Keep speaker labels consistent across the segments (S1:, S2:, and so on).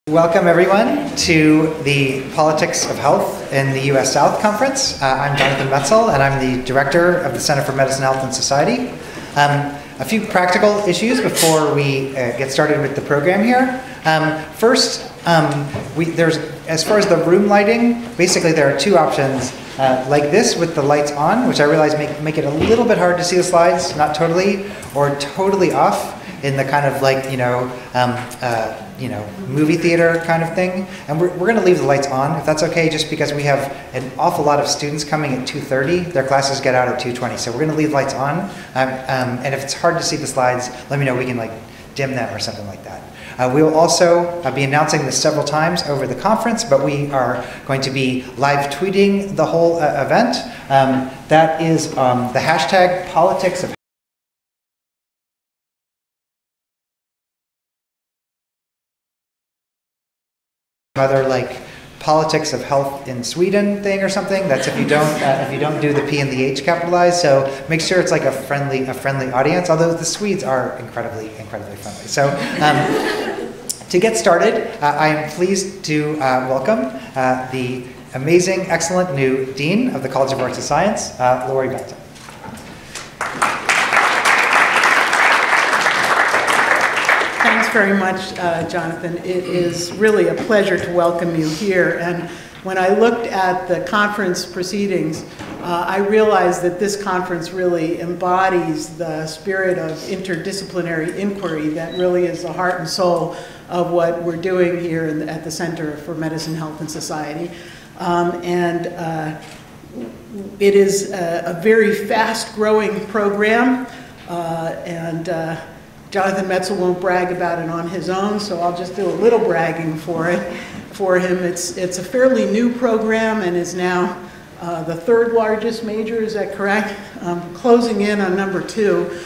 S1: Welcome everyone to the Politics of Health in the U.S. South Conference. I'm Jonathan Metzl and I'm the Director of the Center for Medicine, Health and Society. A few practical issues before we get started with the program here. First, as far as the room lighting, basically there are two options. Like this with the lights on, which I realize make it a little bit hard to see the slides, not totally, or totally off in the kind of like, movie theater kind of thing. And we're going to leave the lights on, if that's okay, just because we have an awful lot of students coming at 2:30. Their classes get out at 2:20, so we're going to leave lights on. And if it's hard to see the slides, let me know. We can like dim them or something like that. We will also be announcing this several times over the conference, but we are going to be live tweeting the whole event. That is the hashtag Politics of other like Politics of Health in Sweden thing or something. That's if you don't do the P and the H capitalized. So make sure it's like a friendly audience. Although the Swedes are incredibly friendly. So to get started, I am pleased to welcome the amazing, excellent new Dean of the College of Arts and Science, Lori Benton.
S2: Thanks very much, Jonathan. It is really a pleasure to welcome you here. And when I looked at the conference proceedings, I realized that this conference really embodies the spirit of interdisciplinary inquiry that really is the heart and soul of what we're doing here at the Center for Medicine, Health and Society. It is a very fast-growing program, Jonathan Metzl won't brag about it on his own, so I'll just do a little bragging for him. It's a fairly new program and is now the third largest major, is that correct? Closing in on number 2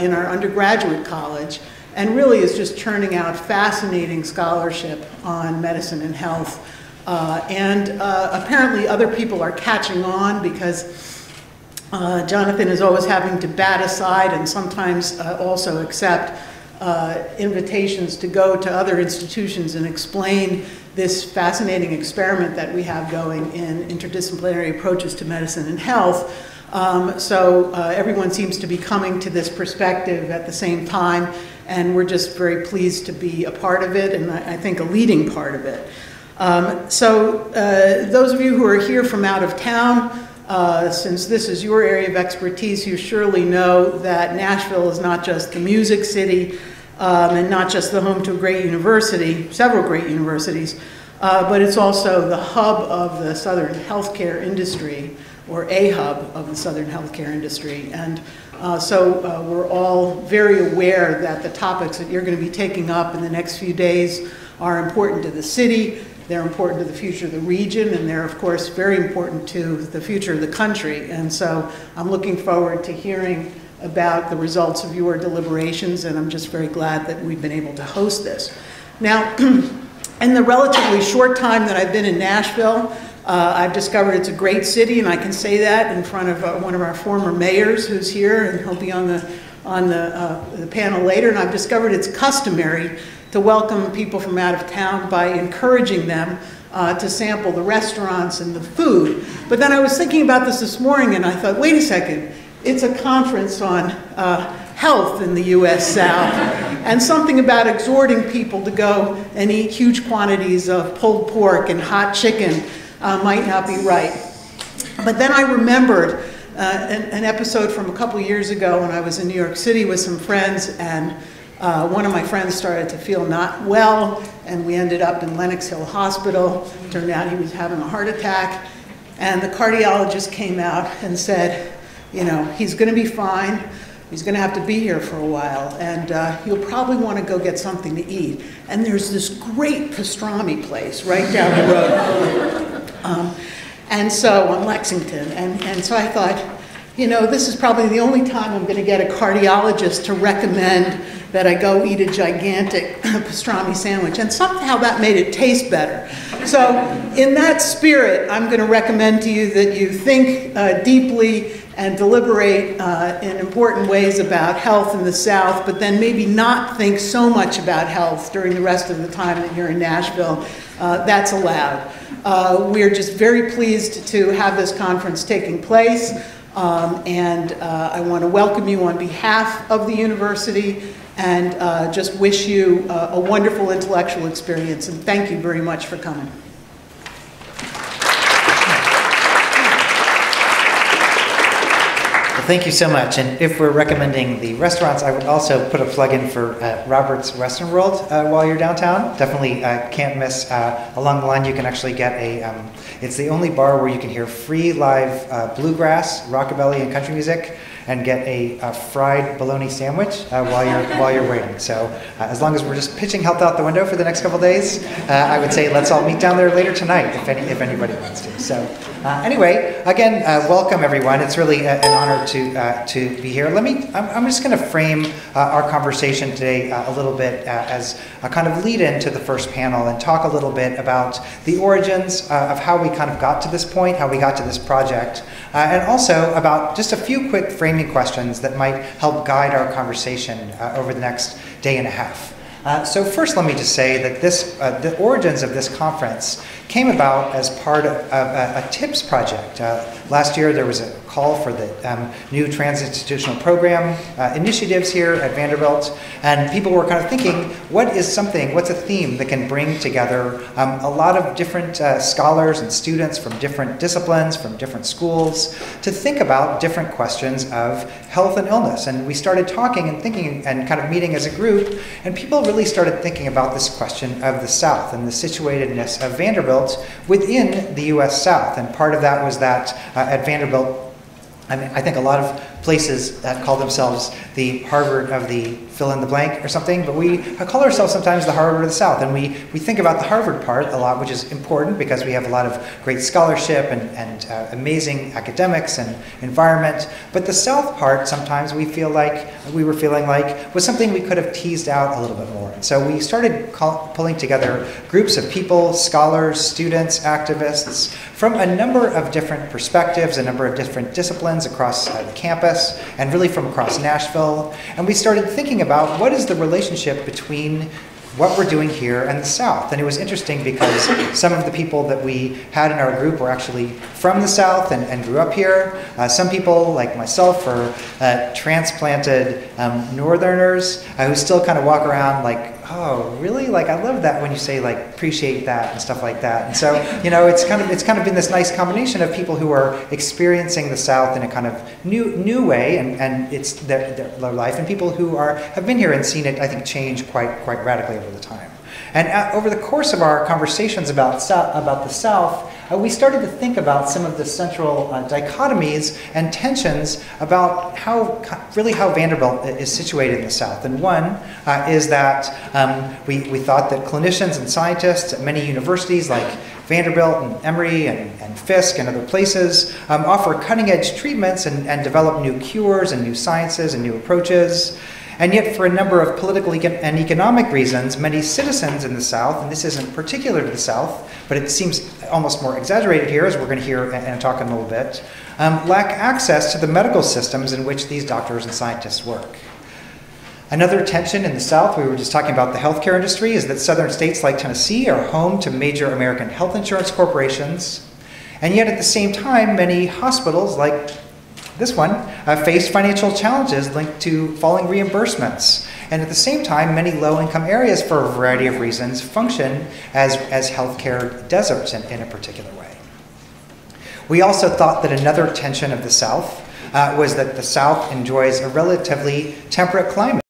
S2: in our undergraduate college, and really is just churning out fascinating scholarship on medicine and health. Apparently other people are catching on because Jonathan is always having to bat aside and sometimes also accept invitations to go to other institutions and explain this fascinating experiment that we have going in interdisciplinary approaches to medicine and health. Everyone seems to be coming to this perspective at the same time, and we're just very pleased to be a part of it, and I think a leading part of it. Those of you who are here from out of town, since this is your area of expertise, you surely know that Nashville is not just the music city and not just the home to a great university, several great universities, but it's also the hub of the Southern healthcare industry, or a hub of the Southern healthcare industry. And we're all very aware that the topics that you're going to be taking up in the next few days are important to the city. They're important to the future of the region, and they're, of course, very important to the future of the country. And so I'm looking forward to hearing about the results of your deliberations, and I'm just very glad that we've been able to host this. Now, in the relatively short time that I've been in Nashville, I've discovered it's a great city, and I can say that in front of one of our former mayors who's here, and he'll be on the panel later. And I've discovered it's customary to welcome people from out of town by encouraging them to sample the restaurants and the food. But then I was thinking about this morning and I thought, wait a second, it's a conference on health in the U.S. South, and something about exhorting people to go and eat huge quantities of pulled pork and hot chicken might not be right. But then I remembered an episode from a couple years ago when I was in New York City with some friends, and one of my friends started to feel not well, and we ended up in Lenox Hill Hospital. Turned out he was having a heart attack, and the cardiologist came out and said, you know, he's going to be fine. He's going to have to be here for a while, and you'll probably want to go get something to eat. And there's this great pastrami place right down the road. And so on Lexington, and so I thought, you know, this is probably the only time I'm going to get a cardiologist to recommend that I go eat a gigantic pastrami sandwich, and somehow that made it taste better. So in that spirit, I'm going to recommend to you that you think deeply and deliberate in important ways about health in the South, but then maybe not think so much about health during the rest of the time that you're in Nashville, that's allowed. We're just very pleased to have this conference taking place, and I want to welcome you on behalf of the university and just wish you a wonderful intellectual experience, and thank you very much for coming.
S1: Thank you so much. And if we're recommending the restaurants, I would also put a plug in for Robert's Western World while you're downtown. Definitely can't miss. Along the line, you can actually get it's the only bar where you can hear free live bluegrass, rockabilly, and country music, and get a fried bologna sandwich while you're waiting. So as long as we're just pitching health out the window for the next couple days, I would say let's all meet down there later tonight if anybody wants to. So anyway, again, welcome everyone. It's really an honor to be here. I'm just going to frame our conversation today a little bit as a kind of lead in to the first panel and talk a little bit about the origins of how we kind of got to this point, how we got to this project, and also about just a few quick framing questions that might help guide our conversation over the next day and a half. So first, let me just say that the origins of this conference came about as part of a TIPS project. Last year, there was a call for the new trans-institutional program initiatives here at Vanderbilt, and people were kind of thinking, what's a theme that can bring together a lot of different scholars and students from different disciplines, from different schools, to think about different questions of health and illness. And we started talking and thinking and kind of meeting as a group, and people really started thinking about this question of the South and the situatedness of Vanderbilt within the U.S. South. And part of that was that at Vanderbilt, I think a lot of places that call themselves the Harvard of the fill in the blank or something, but we call ourselves sometimes the Harvard of the South. And we think about the Harvard part a lot, which is important because we have a lot of great scholarship and amazing academics and environment. But the South part, sometimes we were feeling like was something we could have teased out a little bit more. And so we started pulling together groups of people, scholars, students, activists, from a number of different perspectives, a number of different disciplines across the campus, and really from across Nashville. And we started thinking about what is the relationship between what we're doing here and the South. And it was interesting because some of the people that we had in our group were actually from the South and grew up here. Some people, like myself, are transplanted Northerners who still kind of walk around like, oh, really? Like, I love that when you say, like, appreciate that and stuff like that. And so, you know, it's kind of been this nice combination of people who are experiencing the South in a kind of new way, and it's their life, and people who have been here and seen it, I think, change quite radically over the time. And over the course of our conversations about the South, we started to think about some of the central dichotomies and tensions about how Vanderbilt is situated in the South. And one is that we thought that clinicians and scientists at many universities like Vanderbilt and Emory and Fisk and other places offer cutting-edge treatments and develop new cures and new sciences and new approaches. And yet, for a number of political and economic reasons, many citizens in the South, and this isn't particular to the South, but it seems almost more exaggerated here, as we're going to hear and talk in a little bit, lack access to the medical systems in which these doctors and scientists work. Another tension in the South, we were just talking about the healthcare industry, is that southern states like Tennessee are home to major American health insurance corporations. And yet, at the same time, many hospitals, like this one, faced financial challenges linked to falling reimbursements. And at the same time, many low-income areas, for a variety of reasons, function as healthcare deserts in a particular way. We also thought that another tension of the South was that the South enjoys a relatively temperate climate.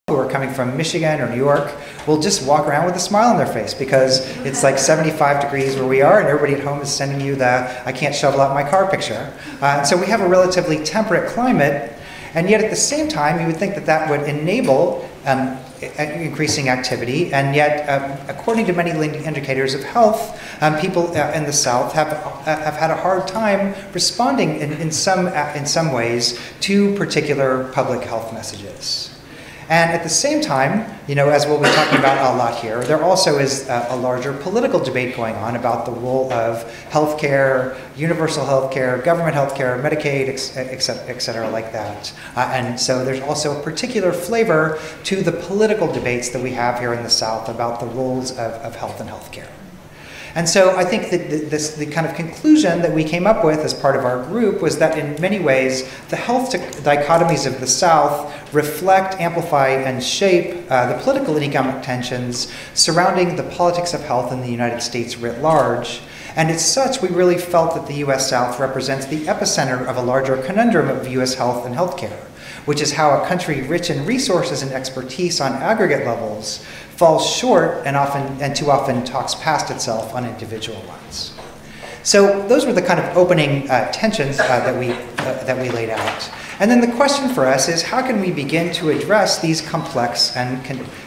S1: Who are coming from Michigan or New York will just walk around with a smile on their face because it's like 75 degrees where we are, and everybody at home is sending you the I can't shovel out my car picture. And so we have a relatively temperate climate, and yet at the same time you would think that would enable increasing activity, and yet according to many leading indicators of health, people in the South have had a hard time responding in some ways to particular public health messages. And at the same time, as we'll be talking about a lot here, there also is a larger political debate going on about the role of healthcare, universal healthcare, government healthcare, Medicaid, et cetera, like that. And so there's also a particular flavor to the political debates that we have here in the South about the roles of health and healthcare. And so I think that the kind of conclusion that we came up with as part of our group was that in many ways, the health dichotomies of the South reflect, amplify, and shape the political and economic tensions surrounding the politics of health in the United States writ large. And as such, we really felt that the U.S. South represents the epicenter of a larger conundrum of U.S. health and healthcare, which is how a country rich in resources and expertise on aggregate levels falls short and too often talks past itself on individual ones. So those were the kind of opening tensions that we laid out. And then the question for us is, how can we begin to address these complex and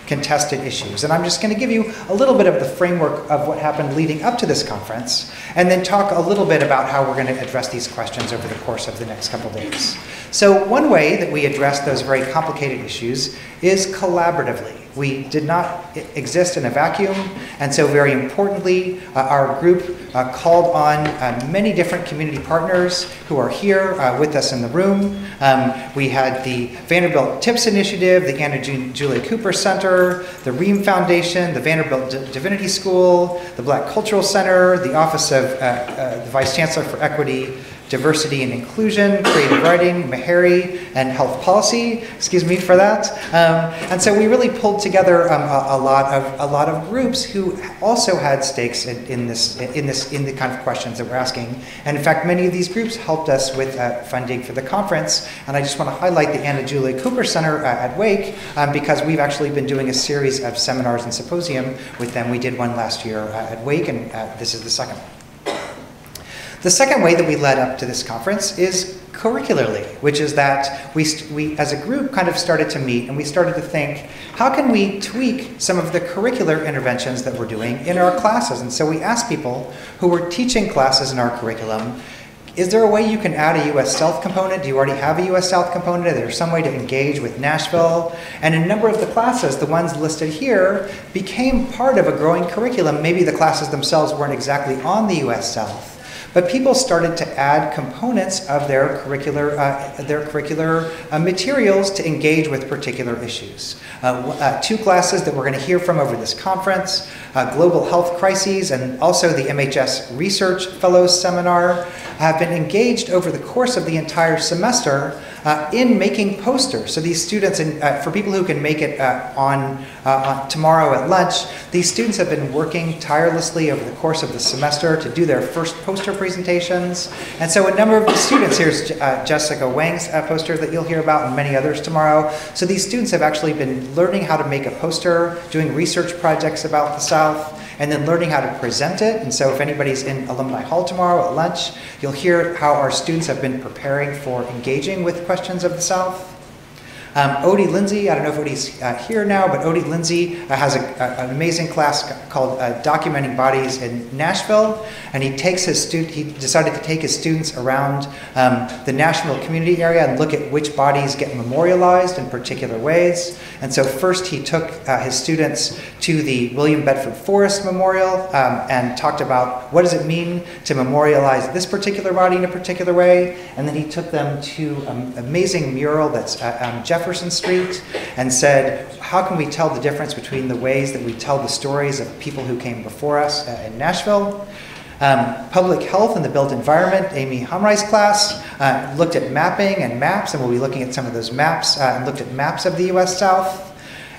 S1: contested issues? And I'm just going to give you a little bit of the framework of what happened leading up to this conference, and then talk a little bit about how we're going to address these questions over the course of the next couple days. So one way that we address those very complicated issues is collaboratively. We did not exist in a vacuum, and so very importantly, our group called on many different community partners who are here with us in the room. We had the Vanderbilt TIPS Initiative, the Anna Julia Cooper Center, the Ream Foundation, the Vanderbilt Divinity School, the Black Cultural Center, the Office of the Vice Chancellor for Equity, Diversity and Inclusion, Creative Writing, Meharry, and Health Policy. Excuse me for that. And so we really pulled together a lot of groups who also had stakes in the kind of questions that we're asking. And in fact, many of these groups helped us with funding for the conference. And I just want to highlight the Anna Julia Cooper Center at Wake because we've actually been doing a series of seminars and symposium with them. We did one last year at Wake, and this is the second one. The second way that we led up to this conference is curricularly, which is that we as a group kind of started to meet and we started to think, how can we tweak some of the curricular interventions that we're doing in our classes? And so we asked people who were teaching classes in our curriculum, is there a way you can add a U.S. South component? Do you already have a U.S. South component? Is there some way to engage with Nashville? And a number of the classes, the ones listed here, became part of a growing curriculum. Maybe the classes themselves weren't exactly on the U.S. South, but people started to add components of their curricular materials to engage with particular issues. Two classes that we're going to hear from over this conference, Global Health Crises and also the MHS Research Fellows Seminar, have been engaged over the course of the entire semester in making posters. So these students, and for people who can make it on tomorrow at lunch, these students have been working tirelessly over the course of the semester to do their first poster presentations. And so a number of the students, here's Jessica Wang's poster that you'll hear about and many others tomorrow. So these students have actually been learning how to make a poster, doing research projects about the South, and then learning how to present it. And so if anybody's in Alumni Hall tomorrow at lunch, you'll hear how our students have been preparing for engaging with questions of the South. Odie Lindsay, I don't know if Odie's here now, but Odie Lindsay has an amazing class called Documenting Bodies in Nashville, and he decided to take his students around the Nashville community area and look at which bodies get memorialized in particular ways. And so first he took his students to the William Bedford Forrest Memorial and talked about what does it mean to memorialize this particular body in a particular way, and then he took them to an amazing mural that's Jefferson Street and said, how can we tell the difference between the ways that we tell the stories of people who came before us in Nashville? Public Health and the Built Environment, Amy Humrei's class, looked at mapping and maps, and we'll be looking at some of those maps, and looked at maps of the U.S. South.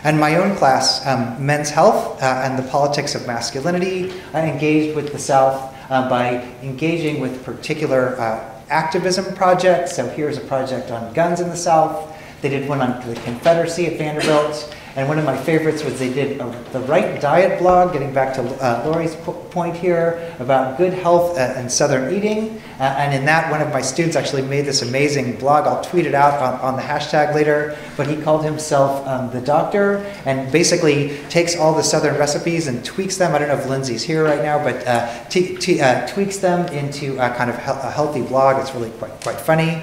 S1: And my own class, Men's Health and the Politics of Masculinity, engaged with the South by engaging with particular activism projects. So here's a project on guns in the South. They did one on the Confederacy at Vanderbilt. And one of my favorites was they did the Right Diet blog, getting back to Lori's point here, about good health and Southern eating. And in that, one of my students actually made this amazing blog. I'll tweet it out on the hashtag later. But he called himself the Doctor, and basically takes all the Southern recipes and tweaks them. I don't know if Lindsay's here right now, but tweaks them into kind of a healthy blog. It's really quite funny.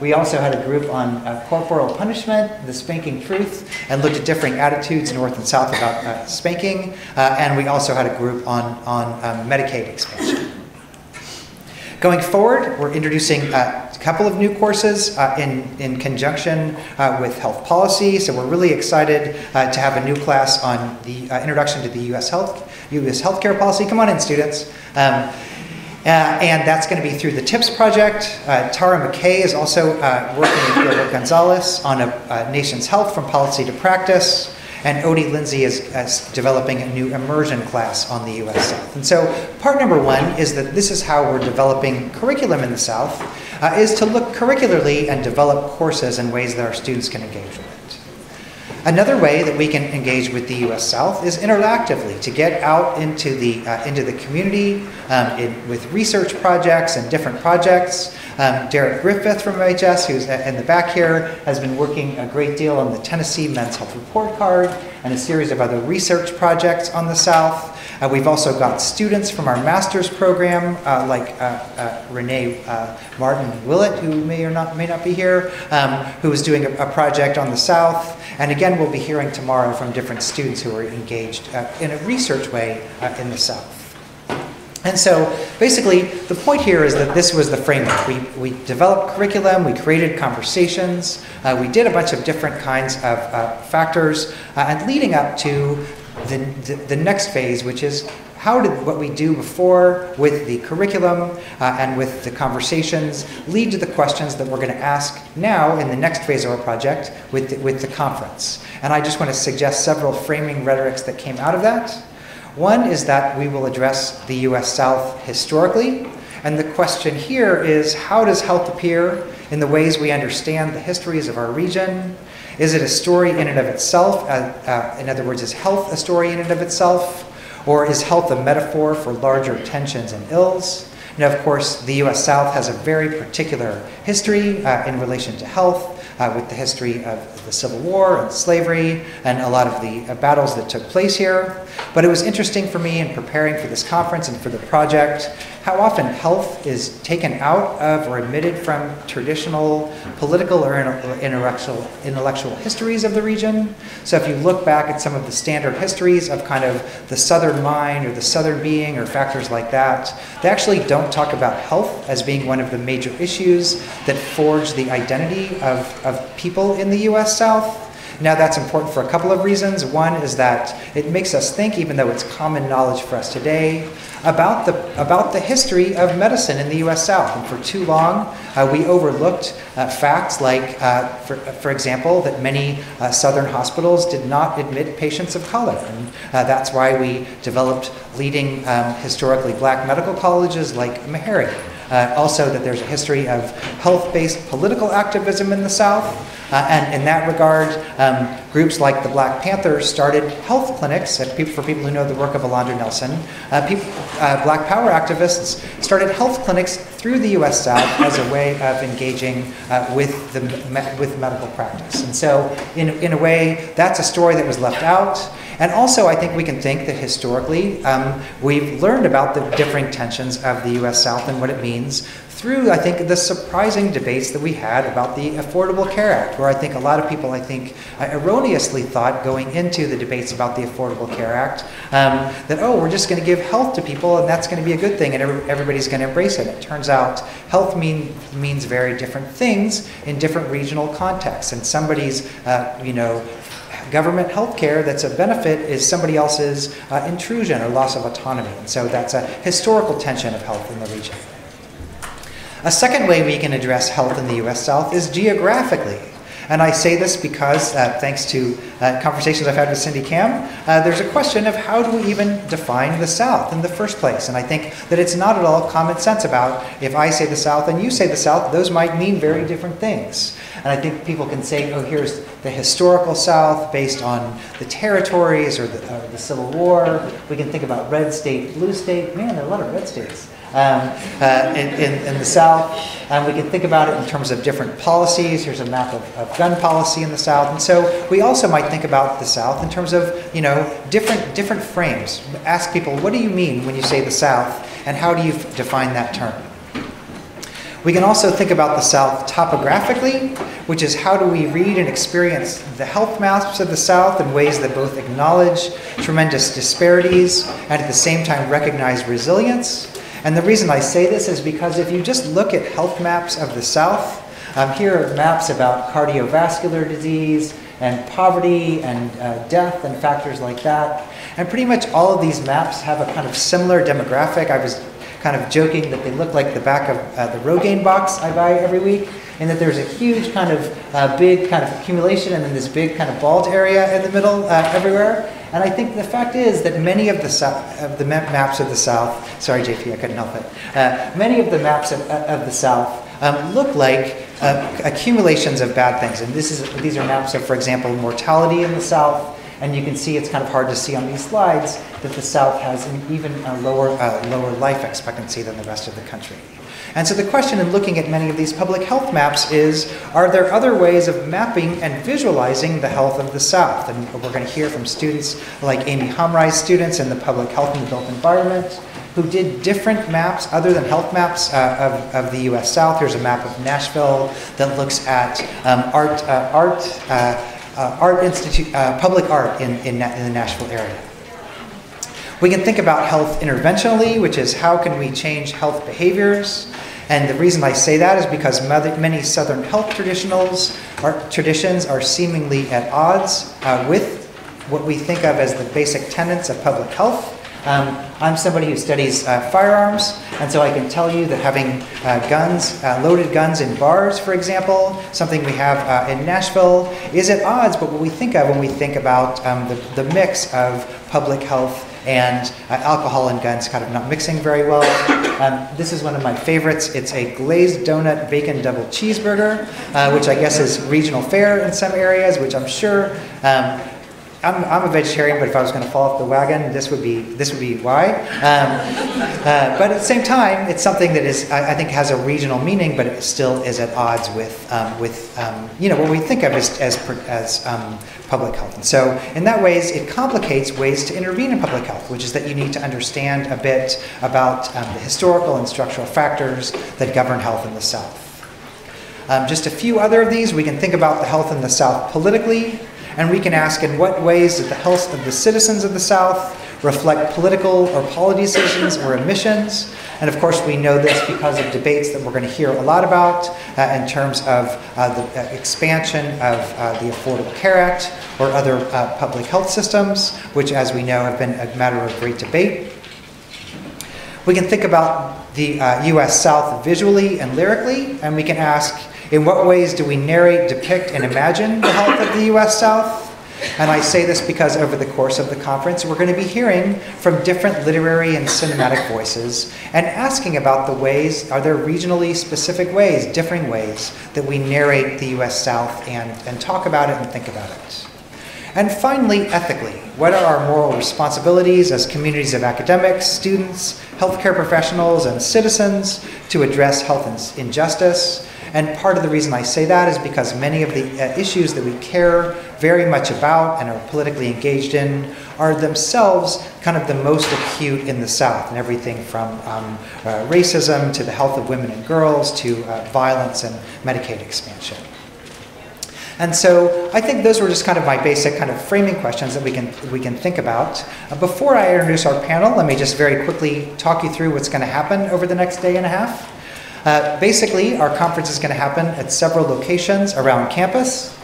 S1: We also had a group on corporal punishment, the spanking truth, and looked at differing attitudes north and south about spanking. And we also had a group on Medicaid expansion. Going forward, we're introducing a couple of new courses in conjunction with health policy. So we're really excited to have a new class on the introduction to the U.S. healthcare policy. Come on in, students. And that's going to be through the TIPS project. Tara McKay is also working with Gilbert Gonzalez on a nation's health from policy to practice. And Odie Lindsay is developing a new immersion class on the U.S. South. And so part number one is that this is how we're developing curriculum in the South, is to look curricularly and develop courses in ways that our students can engage with it. Another way that we can engage with the U.S. South is interactively, to get out into the community with research projects and different projects. Derek Griffith from MHS, who's in the back here, has been working a great deal on the Tennessee Men's Health Report Card and a series of other research projects on the South. We've also got students from our master's program, like Renee Martin-Willett, who may not be here, who is doing a project on the South. And again, we'll be hearing tomorrow from different students who are engaged in a research way in the South. And so basically, the point here is that this was the framework. We developed curriculum, we created conversations, we did a bunch of different kinds of factors, and leading up to the next phase, which is how did what we do before with the curriculum and with the conversations lead to the questions that we're going to ask now in the next phase of our project with the conference. And I just want to suggest several framing rhetorics that came out of that. One is that we will address the U.S. South historically, and the question here is, how does health appear in the ways we understand the histories of our region? Is it a story in and of itself? In other words, is health a story in and of itself? Or is health a metaphor for larger tensions and ills? Now, of course, the U.S. South has a very particular history in relation to health, with the history of the Civil War and slavery and a lot of the battles that took place here. But it was interesting for me in preparing for this conference and for the project how often health is taken out of or omitted from traditional political or intellectual histories of the region. So if you look back at some of the standard histories of kind of the Southern mind or the Southern being or factors like that, they actually don't talk about health as being one of the major issues that forge the identity of people in the U.S. South. Now that's important for a couple of reasons. One is that it makes us think, even though it's common knowledge for us today, about the history of medicine in the U.S. South. And for too long, we overlooked facts like, for example, that many Southern hospitals did not admit patients of color. And that's why we developed leading historically black medical colleges like Meharry. Also that there's a history of health-based political activism in the South. And in that regard, groups like the Black Panthers started health clinics. For people who know the work of Alondra Nelson, Black Power activists started health clinics through the U.S. South as a way of engaging with medical practice. And so in a way, that's a story that was left out. And also, I think we can think that historically, we've learned about the differing tensions of the U.S. South and what it means through, I think, the surprising debates that we had about the Affordable Care Act, where I think a lot of people, erroneously thought going into the debates about the Affordable Care Act that, oh, we're just going to give health to people and that's going to be a good thing and everybody's going to embrace it. It turns out health means very different things in different regional contexts, and somebody's, government health care that's a benefit is somebody else's intrusion or loss of autonomy. And so that's a historical tension of health in the region. A second way we can address health in the U.S. South is geographically. And I say this because, thanks to conversations I've had with Cindy Kam, there's a question of how do we even define the South in the first place? And I think that it's not at all common sense about if I say the South and you say the South, those might mean very different things. And I think people can say, oh, here's the historical South based on the territories or the Civil War. We can think about red state, blue state. Man, there are a lot of red states in the South. We can think about it in terms of different policies. Here's a map of gun policy in the South. And so we also might think about the South in terms of, different frames. Ask people, what do you mean when you say the South, and how do you define that term? We can also think about the South topographically, which is how do we read and experience the health maps of the South in ways that both acknowledge tremendous disparities and at the same time recognize resilience. And the reason I say this is because if you just look at health maps of the South, here are maps about cardiovascular disease and poverty and death and factors like that. And pretty much all of these maps have a kind of similar demographic. I was kind of joking that they look like the back of the Rogaine box I buy every week, and that there's a huge kind of big kind of accumulation and then this big kind of bald area in the middle everywhere. And I think the fact is that many of the maps of the South, sorry JP, I couldn't help it, many of the maps of the South look like accumulations of bad things. And these are maps of, for example, mortality in the South. And you can see, it's kind of hard to see on these slides, that the South has an even lower life expectancy than the rest of the country. And so the question in looking at many of these public health maps is, are there other ways of mapping and visualizing the health of the South? And we're going to hear from students like Amy Hamrei's students in the public health and the built environment, who did different maps other than health maps of the US South. Here's a map of Nashville that looks at public art in the Nashville area. We can think about health interventionally, which is how can we change health behaviors? And the reason I say that is because many Southern health traditions are seemingly at odds with what we think of as the basic tenets of public health. I'm somebody who studies firearms, and so I can tell you that having loaded guns in bars, for example, something we have in Nashville, is at odds with what we think of when we think about the mix of public health and alcohol and guns kind of not mixing very well. This is one of my favorites. It's a glazed donut bacon double cheeseburger, which I guess is regional fare in some areas, which I'm sure. I'm a vegetarian, but if I was going to fall off the wagon, this would be why. But at the same time, it's something that is, I think, has a regional meaning, but it still is at odds with what we think of as public health. And so, in that ways, it complicates ways to intervene in public health, which is that you need to understand a bit about the historical and structural factors that govern health in the South. Just a few other of these. We can think about the health in the South politically. And we can ask, in what ways does the health of the citizens of the South reflect political or policy decisions or emissions? And of course, we know this because of debates that we're going to hear a lot about in terms of the expansion of the Affordable Care Act or other public health systems, which, as we know, have been a matter of great debate. We can think about the U.S. South visually and lyrically, and we can ask, in what ways do we narrate, depict, and imagine the health of the U.S. South? And I say this because over the course of the conference, we're going to be hearing from different literary and cinematic voices and asking about the ways, are there regionally specific ways, differing ways, that we narrate the U.S. South and talk about it and think about it. And finally, ethically, what are our moral responsibilities as communities of academics, students, healthcare professionals, and citizens to address health injustice? And part of the reason I say that is because many of the issues that we care very much about and are politically engaged in are themselves kind of the most acute in the South, and everything from racism to the health of women and girls to violence and Medicaid expansion. And so I think those were just kind of my basic kind of framing questions that we can think about. Before I introduce our panel, let me just very quickly talk you through what's going to happen over the next day and a half. Basically, our conference is going to happen at several locations around campus.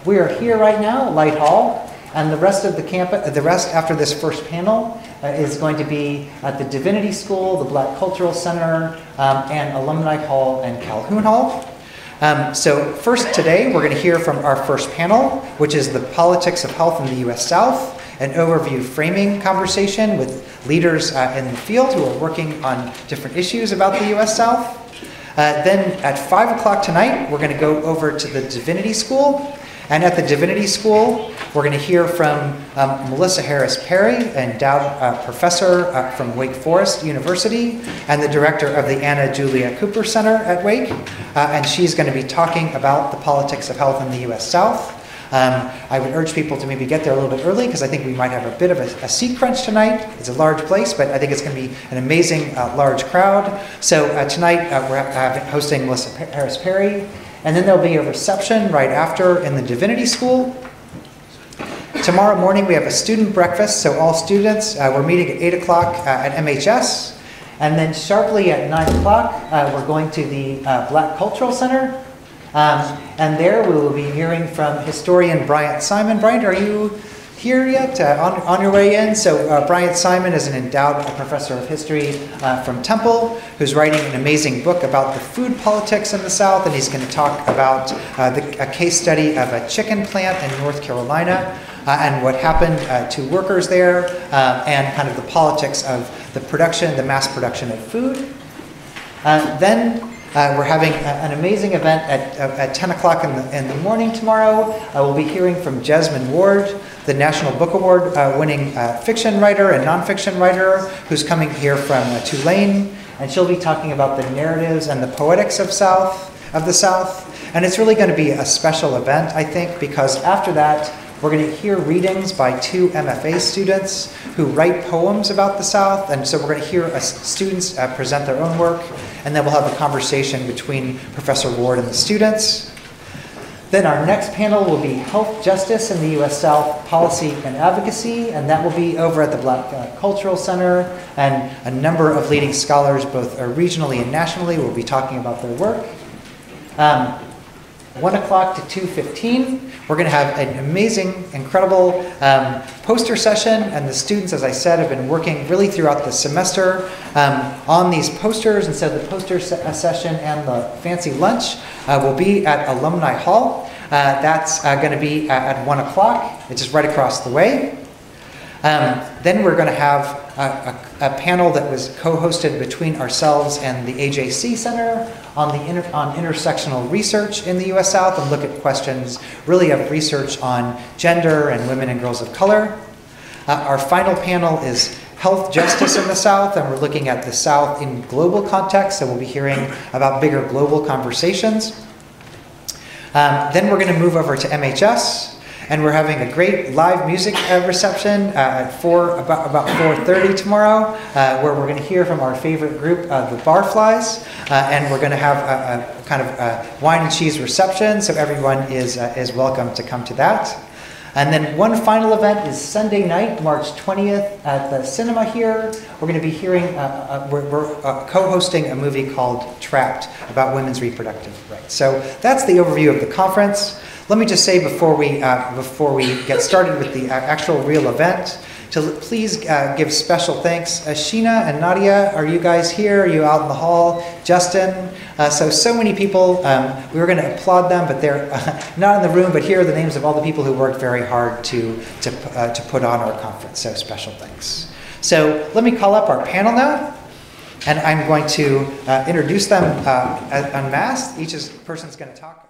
S1: We are here right now, Light Hall, and the rest of the campus, the rest after this first panel is going to be at the Divinity School, the Black Cultural Center, and Alumni Hall and Calhoun Hall. So first today, we're going to hear from our first panel, which is the politics of health in the U.S. South, an overview framing conversation with leaders in the field who are working on different issues about the U.S. South. Then at 5 o'clock tonight, we're going to go over to the Divinity School. And at the Divinity School, we're going to hear from Melissa Harris Perry, endowed professor from Wake Forest University and the director of the Anna Julia Cooper Center at Wake. And she's going to be talking about the politics of health in the U.S. South. I would urge people to maybe get there a little bit early because I think we might have a bit of a seat crunch tonight. It's a large place, but I think it's going to be an amazing large crowd. So tonight we're hosting Melissa Harris Perry. And then there'll be a reception right after in the Divinity School. Tomorrow morning we have a student breakfast, so all students, we're meeting at 8 o'clock at MHS. And then sharply at 9 o'clock, we're going to the Black Cultural Center. And there we will be hearing from historian Bryant Simon. Bryant, are you here yet? On your way in? So Bryant Simon is an endowed professor of history from Temple who's writing an amazing book about the food politics in the South, and he's going to talk about a case study of a chicken plant in North Carolina and what happened to workers there and kind of the politics of the production, the mass production of food. Then we're having an amazing event at 10 o'clock in the morning tomorrow. We'll be hearing from Jesmyn Ward, the National Book Award winning fiction writer and nonfiction writer who's coming here from Tulane. And she'll be talking about the narratives and the poetics of the South. And it's really going to be a special event, I think, because after that, we're going to hear readings by 2 MFA students who write poems about the South. And so we're going to hear students present their own work. And then we'll have a conversation between Professor Ward and the students. Then our next panel will be Health Justice in the U.S. South, Policy and Advocacy. And that will be over at the Black Cultural Center. And a number of leading scholars, both regionally and nationally, will be talking about their work. 1 o'clock to 2:15, we're going to have an amazing, incredible poster session, and the students, as I said, have been working really throughout the semester on these posters, and so the poster session and the fancy lunch will be at Alumni Hall. That's going to be at 1 o'clock. It's just right across the way. Then we're going to have a panel that was co-hosted between ourselves and the AJC Center on intersectional research in the U.S. South and look at questions really of research on gender and women and girls of color. Our final panel is Health Justice in the South, and we're looking at the South in global context, so we'll be hearing about bigger global conversations. Then we're going to move over to MHS. And we're having a great live music reception at about 4:30 tomorrow, where we're going to hear from our favorite group, the Barflies, and we're going to have a kind of a wine and cheese reception, so everyone is welcome to come to that. And then one final event is Sunday night, March 20th, at the cinema here. We're going to be hearing, we're co-hosting a movie called Trapped about women's reproductive rights. So that's the overview of the conference. Let me just say before we get started with the actual real event, to please give special thanks. Sheena and Nadia, are you guys here? Are you out in the hall? Justin, so many people. We were going to applaud them, but they're not in the room. But here are the names of all the people who worked very hard to put on our conference. So special thanks. So let me call up our panel now, and I'm going to introduce them en masse. Each person's going to talk.